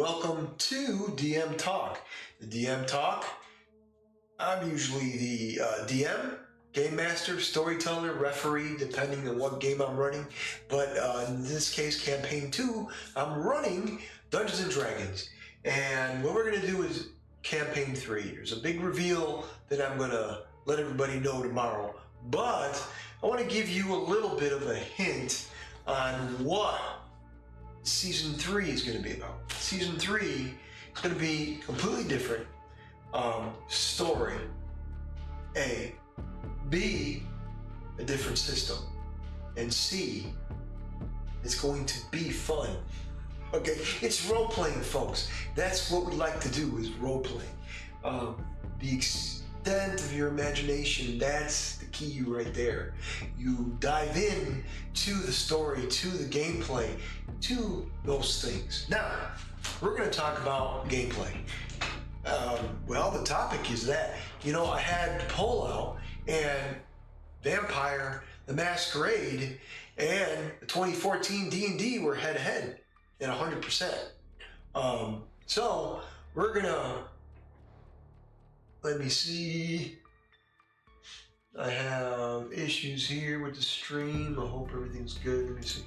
welcome to DM Talk. The DM Talk, I'm usually the DM, Game Master, Storyteller, Referee, depending on what game I'm running. But in this case, Campaign 2, I'm running Dungeons & Dragons. And what we're going to do is Campaign 3. There's a big reveal that I'm going to let everybody know tomorrow. But I want to give you a little bit of a hint on what Season 3 is going to be about. Season 3 is going to be completely different. Story, A. B, a different system. And C, it's going to be fun. Okay, it's role-playing, folks. That's what we like to do, is role-playing. The extent of your imagination, that's the key right there. You dive in to the story, to the gameplay, to those things. Now, we're going to talk about gameplay. Well, the topic is that, I had the poll out, and Vampire, the Masquerade, and the 2014 D&D were head-to-head at 100%. So, we're going to, let me see. I have issues here with the stream. I hope everything's good. Let me see.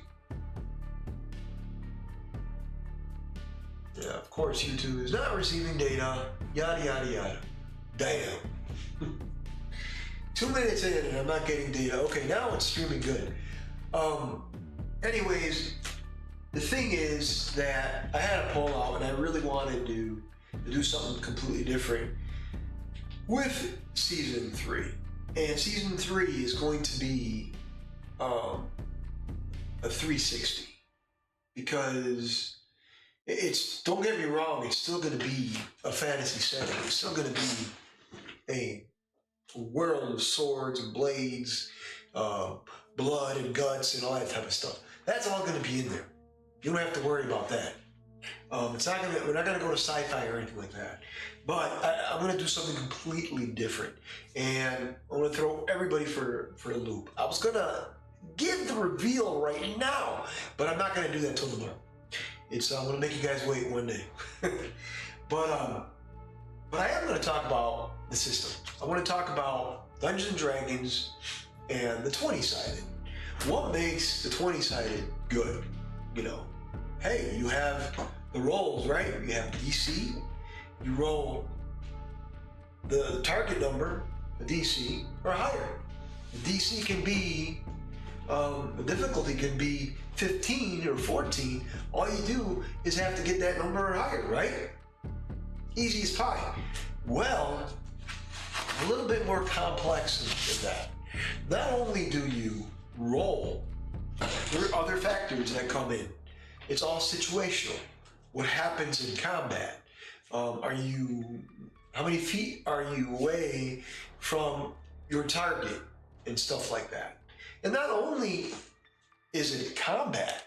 Yeah, of course, YouTube is not receiving data. Yada, yada, yada. Damn. 2 minutes in and I'm not getting data. Okay, now it's streaming good. Anyways, the thing is that I had a poll out and I really wanted to do something completely different with Season 3. And Season 3 is going to be a 360. Because don't get me wrong, it's still going to be a fantasy setting. It's still going to be a world of swords and blades, blood and guts and all that type of stuff. That's all going to be in there. You don't have to worry about that. We're not going to go to sci-fi or anything like that. But I'm going to do something completely different. And I'm going to throw everybody for a loop. I was going to give the reveal right now, but I'm not going to do that till tomorrow. I'm going to make you guys wait one day. But I am going to talk about the system. I want to talk about Dungeons & Dragons and the 20-sided. What makes the 20-sided good? Hey, you have the rolls, right? You have DC. You roll the target number, the DC, or higher. The DC can be, the difficulty can be 15 or 14. All you do is have to get that number or higher, right? Easy as pie. Well, a little bit more complex than that. Not only do you roll, there are other factors that come in. It's all situational. What happens in combat? How many feet are you away from your target and stuff like that? And not only is it combat,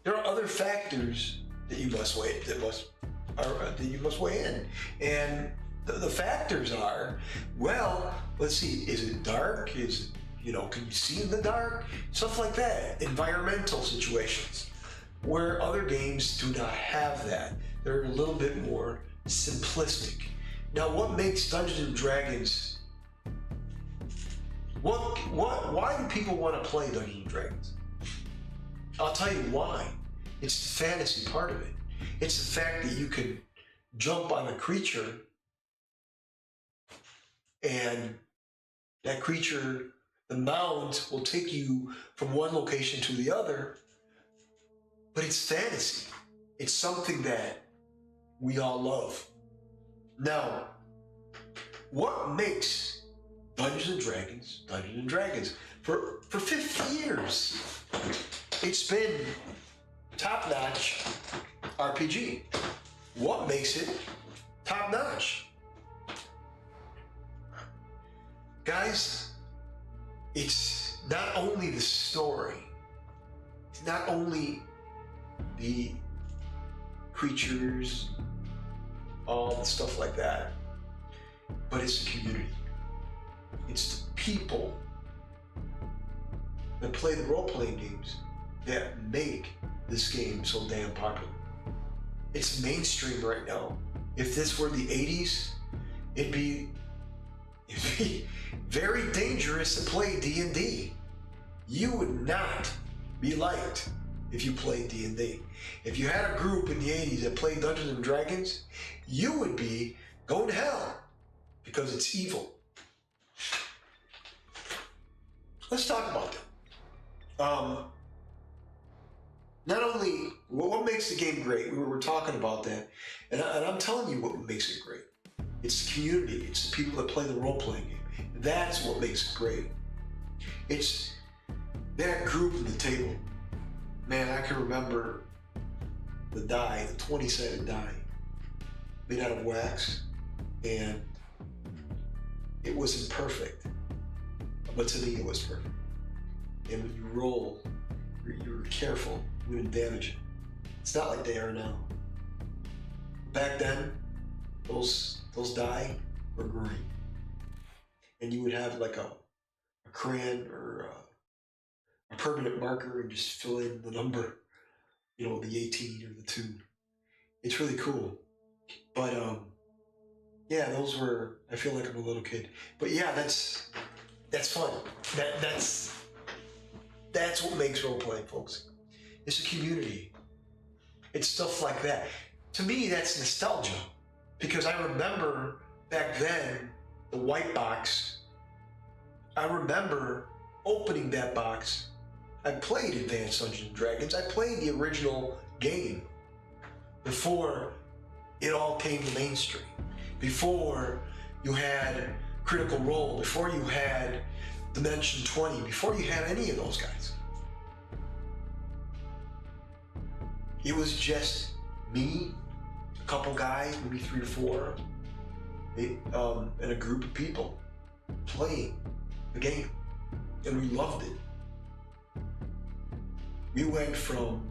there are other factors that you must weigh in. And the factors are, well, let's see, is it dark? Can you see in the dark? Stuff like that. Environmental situations, where other games do not have that. They're a little bit more simplistic. Now, what makes Dungeons & Dragons, why do people want to play Dungeons & Dragons? I'll tell you why. It's the fantasy part of it. It's the fact that you can jump on a creature and that creature, the mount, will take you from one location to the other, but it's fantasy. It's something that we all love. Now, what makes Dungeons & Dragons? For 50 years, it's been top-notch RPG. What makes it top-notch? Guys, it's not only the story, it's not only the creatures, all the stuff like that, but it's the community. It's the people that play the role-playing games that make this game so damn popular. It's mainstream right now. If this were the 80s, it'd be very dangerous to play D&D. You would not be liked if you played D&D. If you had a group in the 80s that played Dungeons and Dragons, you would be going to hell because it's evil. Let's talk about that. Not only what makes the game great, we were talking about that, and I'm telling you what makes it great. It's the community. It's the people that play the role-playing game. That's what makes it great. It's that group at the table. Man, I can remember the die, the 20-sided die, made out of wax, and it wasn't perfect, but to me it was perfect. And when you roll, you were careful, you wouldn't damage it. It's not like they are now. Back then, those die were green, and you would have like a crayon or a permanent marker and just fill in the number, the 18 or the 2. It's really cool. But yeah, those were, I feel like I'm a little kid. But yeah, that's fun. That's what makes role playing, folks. It's a community. It's stuff like that. To me, that's nostalgia. Because I remember back then, the white box, I remember opening that box. I played Advanced Dungeons & Dragons. I played the original game before it all came to mainstream. Before you had Critical Role, before you had Dimension 20, before you had any of those guys. It was just me, a couple guys, maybe 3 or 4, and a group of people playing the game, and we loved it. We went from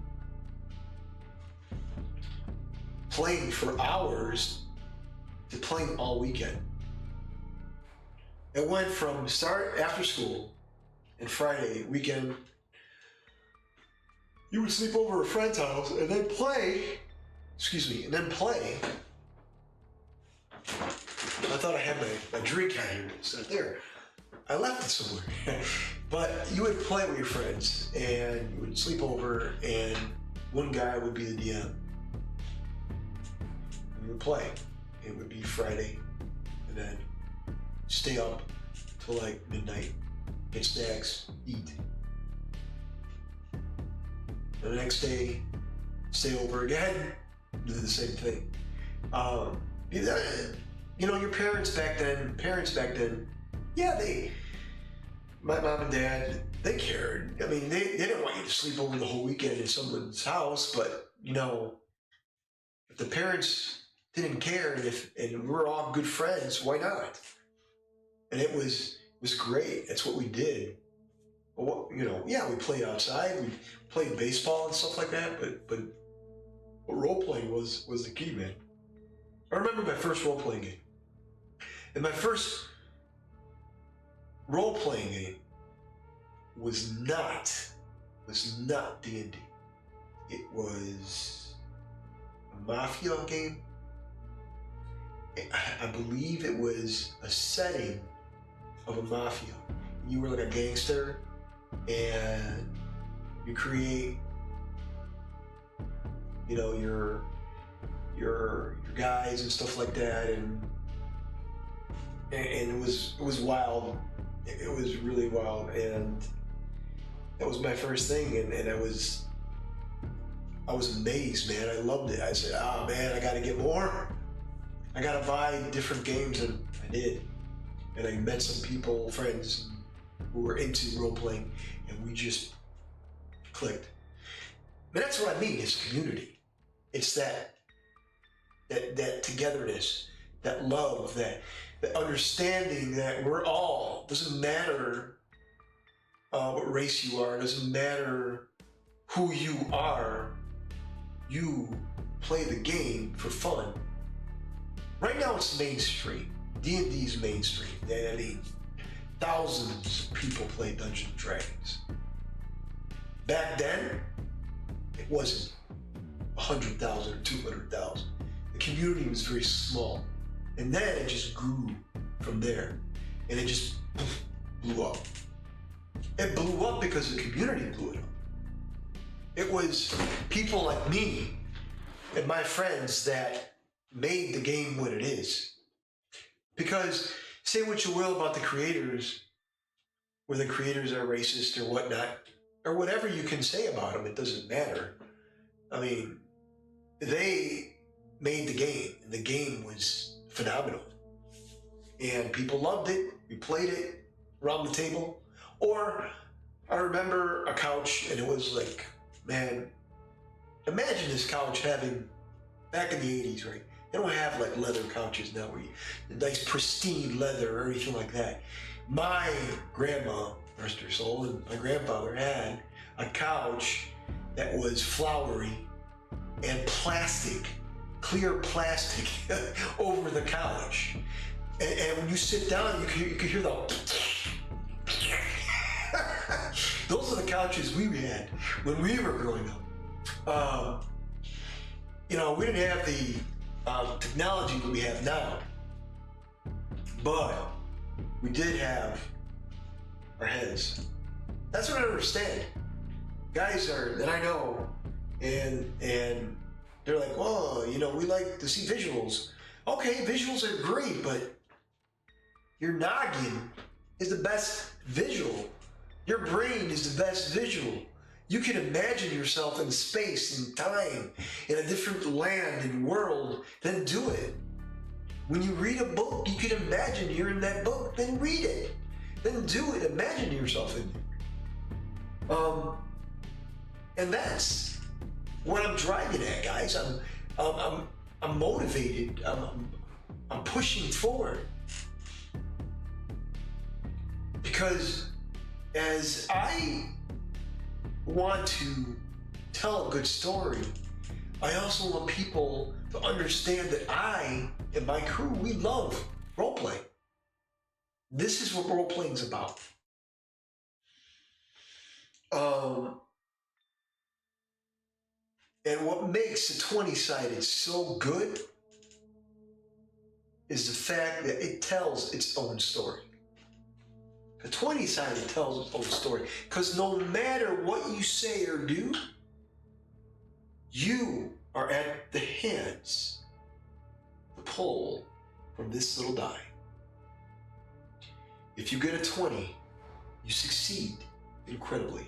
playing for hours to playing all weekend. It went from start after school and Friday weekend, you would sleep over at a friend's house and then play. I thought I had my drink out here. It's not there. I left it somewhere. But you would play with your friends and you would sleep over, and one guy would be the DM. We would play. It would be Friday, and then stay up till like midnight, get snacks, eat. And the next day, stay over again, do the same thing. Your parents back then, yeah, my mom and dad, they cared. I mean, they didn't want you to sleep over the whole weekend in someone's house, but if the parents didn't care and we're all good friends, why not? And it was great. That's what we did. Yeah, we played outside, we played baseball and stuff like that, but role playing was the key, man. I remember my first role playing game. And my first role-playing game was not D&D. It was a mafia game. I believe it was a setting of a mafia. You were like a gangster, and you create, your guys and stuff like that, and it was wild. It was really wild, and that was my first thing, and I was amazed, man. I loved it. I said, oh man, I gotta get more. I gotta buy different games, and I did. And I met some people, friends, who were into role-playing, and we just clicked. But that's what I mean, it's community. It's that togetherness, that love, that understanding that we're all, doesn't matter what race you are, doesn't matter who you are, you play the game for fun. Right now it's mainstream. D&D is mainstream. I mean, thousands of people play Dungeons and Dragons. Back then, it wasn't. 100,000 or 200,000. The community was very small. And then it just grew from there. And it just blew up. It blew up because the community blew it up. It was people like me and my friends that made the game what it is. Because say what you will about the creators, whether the creators are racist or whatnot, or whatever you can say about them, it doesn't matter. I mean, they made the game, and the game was phenomenal. And people loved it. We played it around the table. Or I remember a couch, and it was like, man, imagine this couch having, back in the 80s, right? They don't have like leather couches now, where you, nice pristine leather or anything like that. My grandma, rest her soul, and my grandfather had a couch that was flowery and plastic, clear plastic over the couch. And when you sit down, you can hear the those are the couches we had when we were growing up. You know, we didn't have the technology that we have now, but we did have our heads. That's what I understand. Guys that I know, and they're like, well, you know, we like to see visuals. Okay, visuals are great, but your noggin is the best visual. Your brain is the best visual. You can imagine yourself in space and time, in a different land and world, then do it. When you read a book, you can imagine you're in that book, then read it. Then do it, imagine yourself in it. And that's what I'm driving at, guys. I'm motivated. I'm pushing forward. Because as I want to tell a good story, I also want people to understand that I and my crew, we love roleplay. This is what role-playing is about. And what makes the 20-sided so good is the fact that it tells its own story. The 20-sided tells its own story. Because no matter what you say or do, you are at the hands, the pull from this little die. If you get a 20, you succeed incredibly.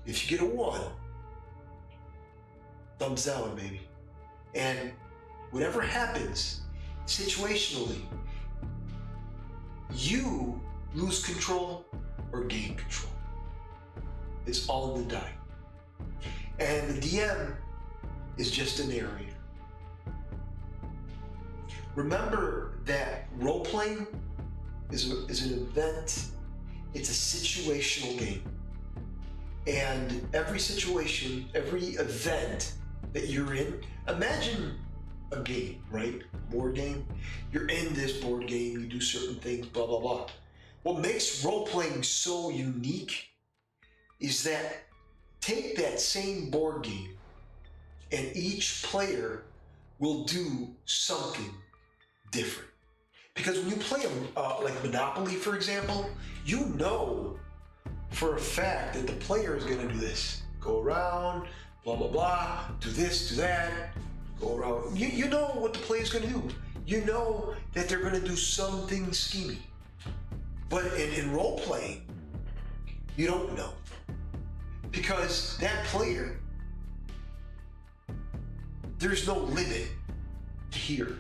If you get a 1, thumbs down, baby. And whatever happens, situationally, you lose control or gain control. It's all in the die. And the DM is just a narrator. Remember that role-playing is an event. It's a situational game. And every situation, every event that you're in, imagine a game, right? Board game. You're in this board game, you do certain things, blah, blah, blah. What makes role-playing so unique is that take that same board game and each player will do something different. Because when you play like Monopoly, for example, you know for a fact that the player is going to do this. Go around, blah, blah, blah, do this, do that, go around. You know what the player is going to do. You know that they're going to do something schemy. But in role-playing, you don't know. Because that player, there's no limit to here.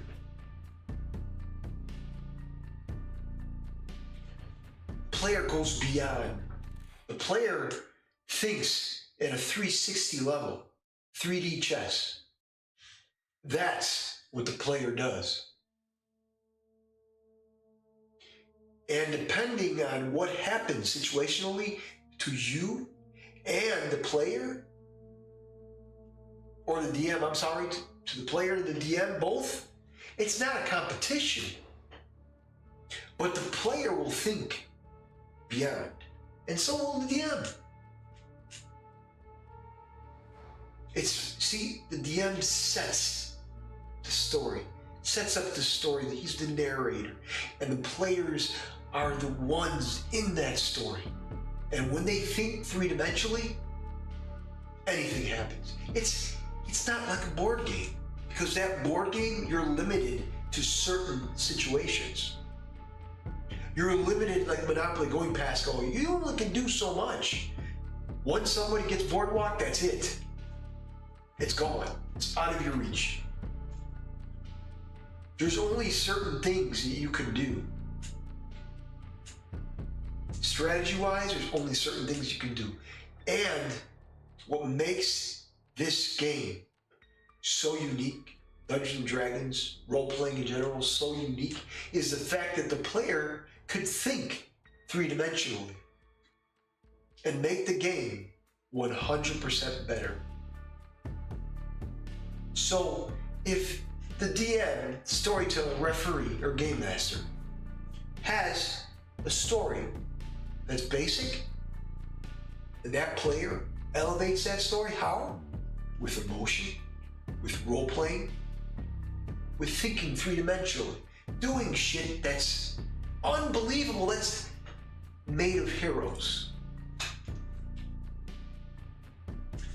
Player goes beyond. The player thinks at a 360 level, 3D chess. That's what the player does. And depending on what happens situationally to you and the player, or the DM, I'm sorry, to the player and the DM, both, it's not a competition. But the player will think beyond, and so will the DM. It's See, the DM sets the story, sets up the story that he's the narrator, and the players are the ones in that story. And when they think three-dimensionally, anything happens. It's not like a board game, because that board game, you're limited to certain situations. You're limited, like Monopoly, going past going, you only can do so much. Once somebody gets boardwalk, that's it. It's gone. It's out of your reach. There's only certain things that you can do. Strategy-wise, there's only certain things you can do. And what makes this game so unique, Dungeons and Dragons, role-playing in general, so unique, is the fact that the player could think three-dimensionally and make the game 100% better. So if the DM, storyteller, referee, or game master has a story that's basic, and that player elevates that story, how? With emotion, with role-playing, with thinking three-dimensionally, doing shit that's unbelievable, that's made of heroes.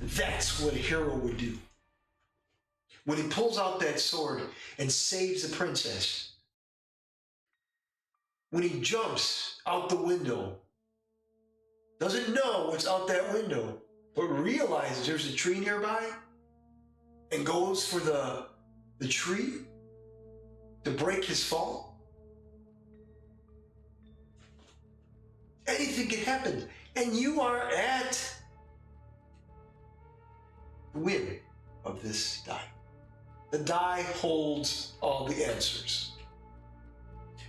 That's what a hero would do. When he pulls out that sword and saves the princess, when he jumps out the window, doesn't know what's out that window, but realizes there's a tree nearby and goes for the tree to break his fall. Anything can happen, and you are at the win of this die. The die holds all the answers.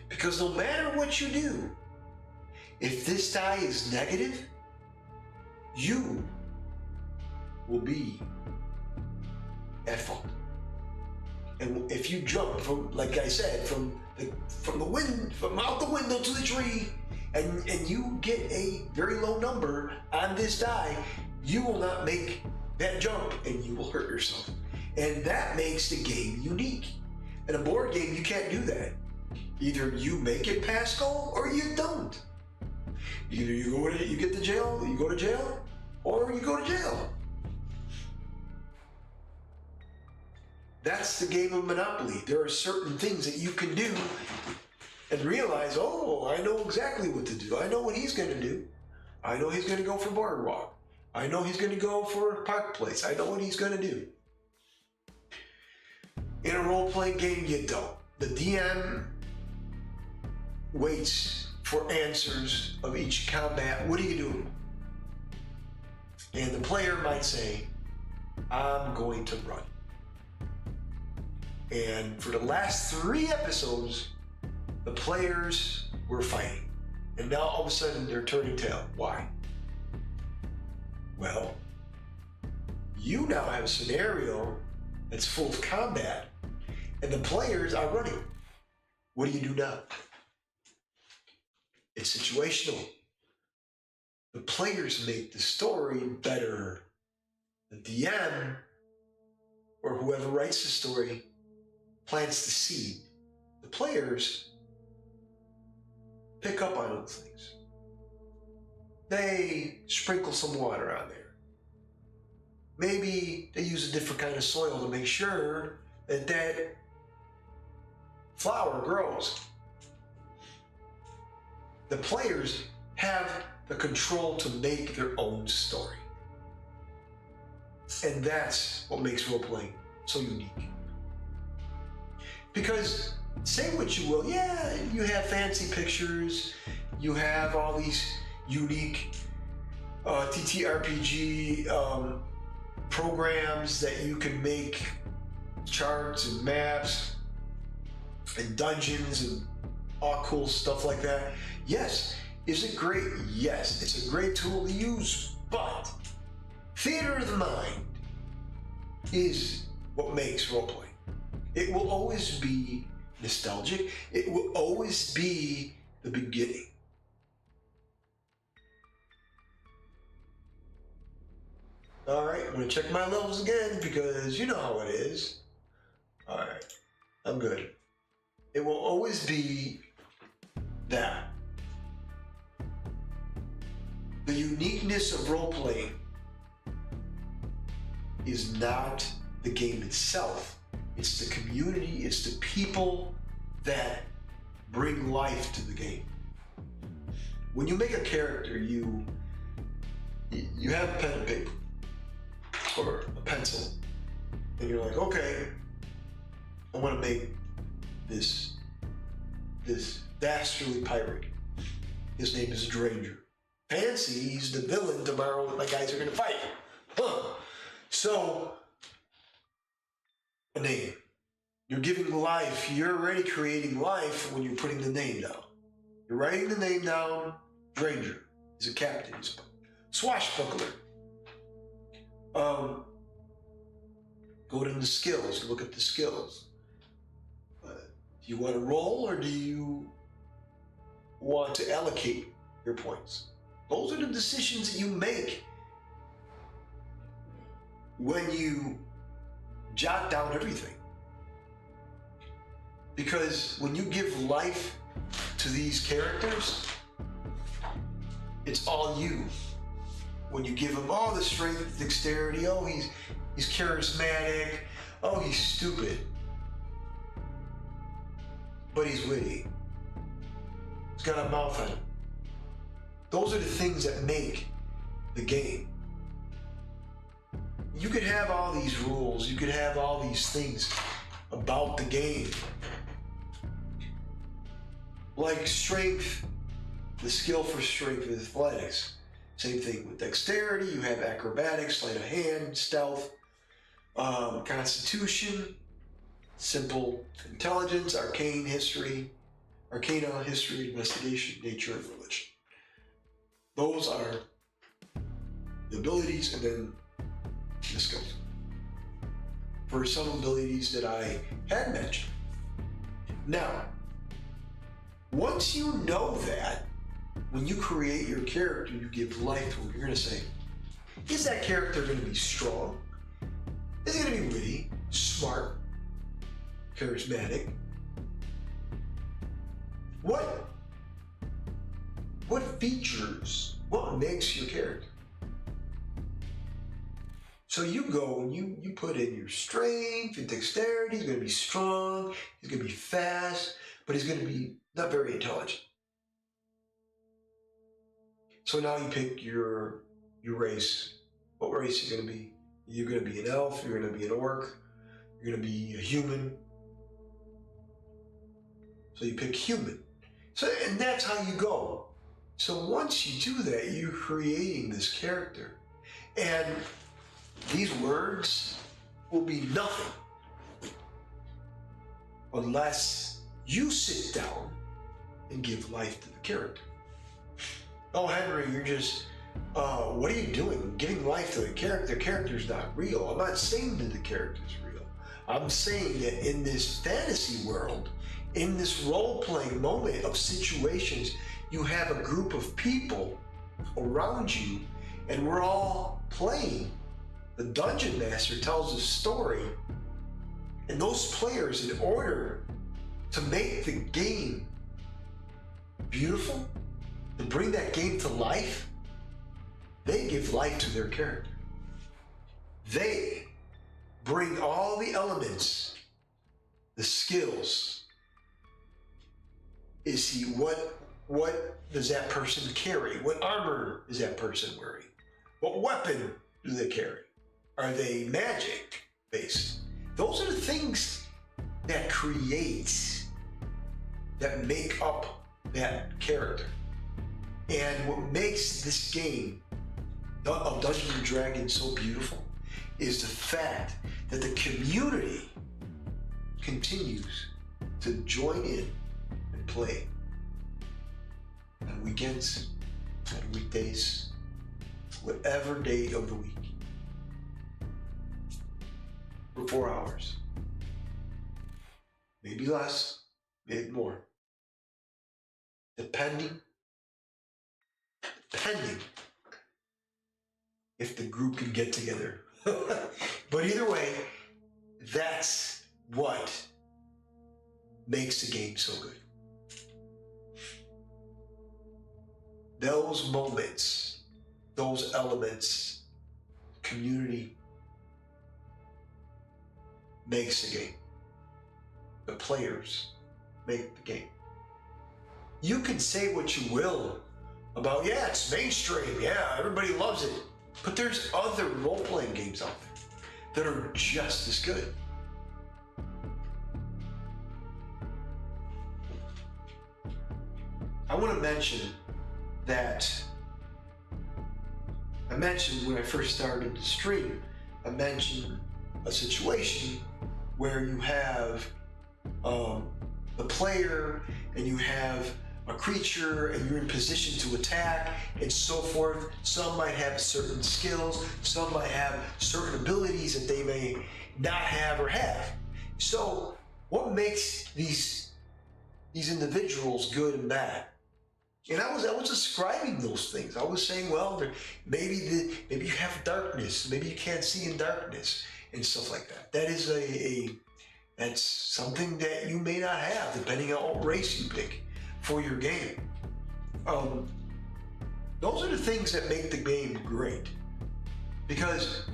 Because no matter what you do, if this die is negative, you will be at fault. And if you jump from, like I said, from out the window to the tree, and you get a very low number on this die, you will not make that jump and you will hurt yourself. And that makes the game unique. In a board game, you can't do that. Either you make it past goal or you don't. Either you get to jail, you go to jail, or you go to jail. That's the game of Monopoly. There are certain things that you can do and realize, oh, I know exactly what to do. I know what he's going to do. I know he's going to go for boardwalk. I know he's going to go for Park Place. I know what he's going to do. In a role-playing game, you don't. The DM waits for answers of each combat. What are you doing? And the player might say, I'm going to run. And for the last 3 episodes, the players were fighting. And now all of a sudden they're turning tail. Why? Well, you now have a scenario that's full of combat, and the players are running. What do you do now? It's situational. The players make the story better. The DM, or whoever writes the story, plants the seed. The players pick up on those things. They sprinkle some water on there. Maybe they use a different kind of soil to make sure that that flower grows. The players have the control to make their own story. And that's what makes role-playing so unique. Because, say what you will, yeah, you have fancy pictures, you have all these unique TTRPG programs that you can make charts and maps and dungeons and all cool stuff like that. Yes. Is it great? Yes. It's a great tool to use, but theater of the mind is what makes role-playing. It will always be nostalgic. It will always be the beginning. All right, I'm gonna check my levels again because you know how it is. All right, I'm good. It will always be that. The uniqueness of role playing is not the game itself. It's the community, it's the people that bring life to the game. When you make a character, you have a pen and paper or a pencil, and you're like, okay, I want to make this dastardly pirate. His name is Dranger. Fancy, he's the villain tomorrow that my guys are gonna fight. Huh. So, a name. You're giving life. You're already creating life when you're putting the name down. You're writing the name down. Dranger. He's a captain. He's a swashbuckler. Go to the skills. Look at the skills. Do you want to roll or do you want to allocate your points? Those are the decisions that you make when you jot down everything. Because when you give life to these characters, it's all you. When you give him all the strength, dexterity, oh, he's charismatic, oh, he's stupid, but he's witty. He's got a mouth on him. Those are the things that make the game. You could have all these rules, you could have all these things about the game. Like strength, the skill for strength is athletics. Same thing with dexterity, you have acrobatics, sleight of hand, stealth, constitution, simple intelligence, arcana, history, investigation, nature, and religion. Those are the abilities and then the skills. For some abilities that I had mentioned. Now, once you know that, when you create your character, you give life to him. You're going to say, is that character going to be strong? Is he going to be witty, smart, charismatic? What features, what makes your character? So you go and you put in your strength and dexterity. He's going to be strong, he's going to be fast, but he's going to be not very intelligent. So now you pick your race. What race are you going to be? You're going to be an elf, you're going to be an orc, you're going to be a human. So you pick human. So, and that's how you go. So once you do that, you're creating this character. And these words will be nothing unless you sit down and give life to the character. Oh, Henry, you're just, what are you doing? Giving life to the character. The character's not real. I'm not saying that the character's real. I'm saying that in this fantasy world, in this role-playing moment of situations, you have a group of people around you, and we're all playing. The Dungeon Master tells a story, and those players, in order to make the game beautiful, to bring that game to life, they give life to their character. They bring all the elements, the skills. Is he, what does that person carry? What armor is that person wearing? What weapon do they carry? Are they magic based? Those are the things that create, that make up that character. And what makes this game of Dungeons & Dragons so beautiful is the fact that the community continues to join in and play on weekends, on weekdays, whatever day of the week, for 4 hours. Maybe less, maybe more. Depending if the group can get together. But either way, that's what makes the game so good. Those moments, those elements, community makes the game. The players make the game. You can say what you will about, yeah, it's mainstream, yeah, everybody loves it. But there's other role-playing games out there that are just as good. I want to mention that I mentioned when I first started the stream, I mentioned a situation where you have the player and you have a creature and you're in position to attack and so forth. Some might have certain skills, some might have certain abilities that they may not have or have. So what makes these individuals good and bad? And I was describing those things. I was saying, well, maybe you have darkness, maybe you can't see in darkness and stuff like that. That is that's something that you may not have, depending on what race you pick for your game. Those are the things that make the game great, because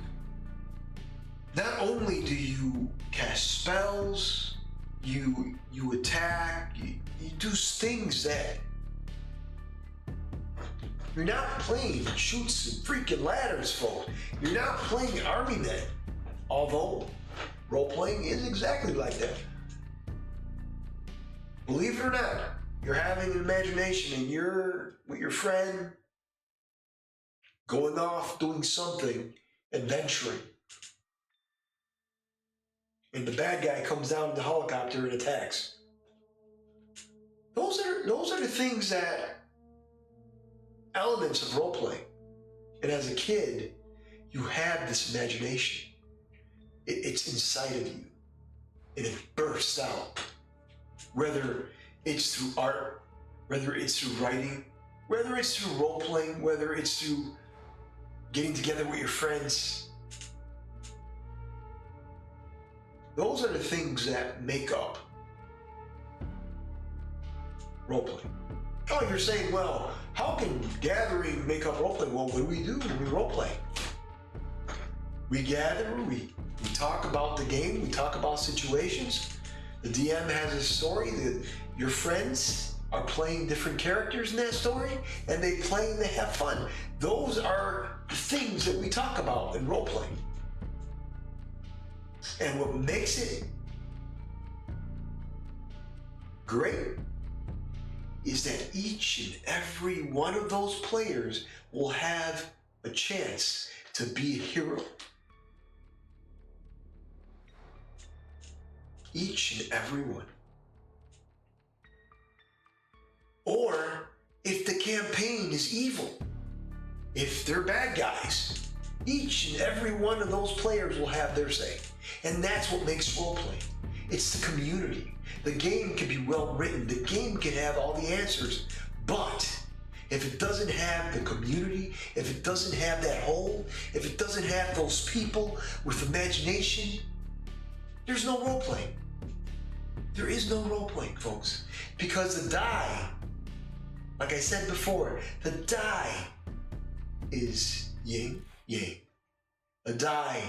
not only do you cast spells, you attack, you do things that you're not playing shoots and freaking ladders, folks. You're not playing Army Men, although role-playing is exactly like that. Believe it or not, you're having an imagination and you're with your friend going off doing something, adventuring. And the bad guy comes down in the helicopter and attacks. Those are the things that elements of role-playing. And as a kid, you have this imagination. It's inside of you. And it bursts out. Whether it's through art, whether it's through writing, whether it's through role-playing, whether it's through getting together with your friends. Those are the things that make up role-playing. Oh, you're saying, well, how can gathering make up role-playing? Well, what do we do when we role-play? We gather, we talk about the game, we talk about situations. The DM has a story, your friends are playing different characters in that story, and they play and they have fun. Those are the things that we talk about in role-playing. And what makes it great is that each and every one of those players will have a chance to be a hero. Each and every one. Or if the campaign is evil, if they're bad guys, each and every one of those players will have their say. And that's what makes role-playing. It's the community. The game can be well written. The game can have all the answers. But if it doesn't have the community, if it doesn't have that whole, if it doesn't have those people with imagination, there's no role-playing. There is no role-playing, folks. Because the die, like I said before, the die is yin, yang. A die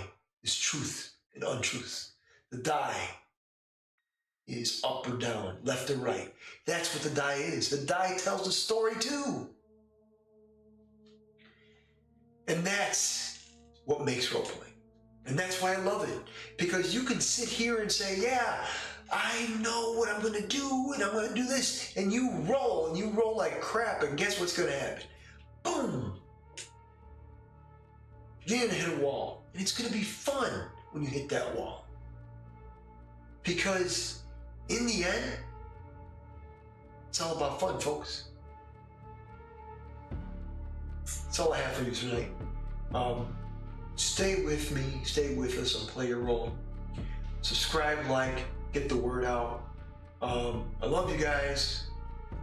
is truth and untruth. The die is up or down, left or right. That's what the die is. The die tells the story too. And that's what makes role-playing. And that's why I love it. Because you can sit here and say, yeah, I know what I'm going to do, and I'm going to do this. And you roll like crap, and guess what's going to happen? Boom! You're going to hit a wall. And it's going to be fun when you hit that wall. Because in the end, it's all about fun, folks. That's all I have for you tonight. Stay with me, stay with us on Playerole. Subscribe, like, get the word out. I love you guys.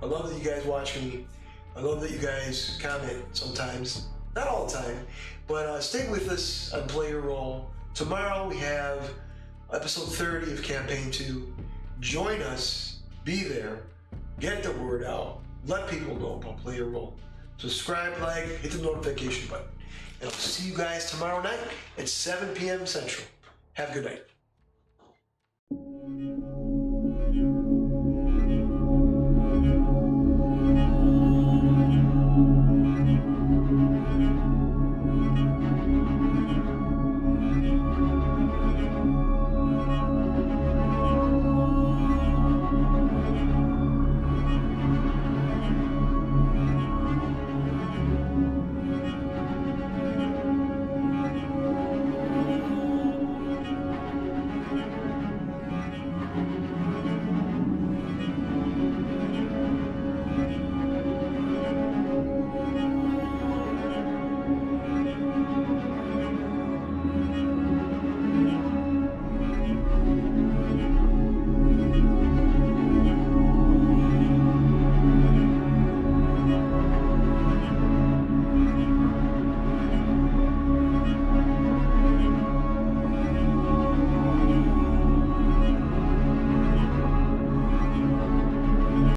I love that you guys watch me. I love that you guys comment sometimes. not all the time, but stay with us on Playerole. Tomorrow we have episode 30 of Campaign 2. Join us, be there, get the word out, let people know about Playerole. Subscribe, like, hit the notification button. And I'll see you guys tomorrow night at 7 p.m. Central. Have a good night.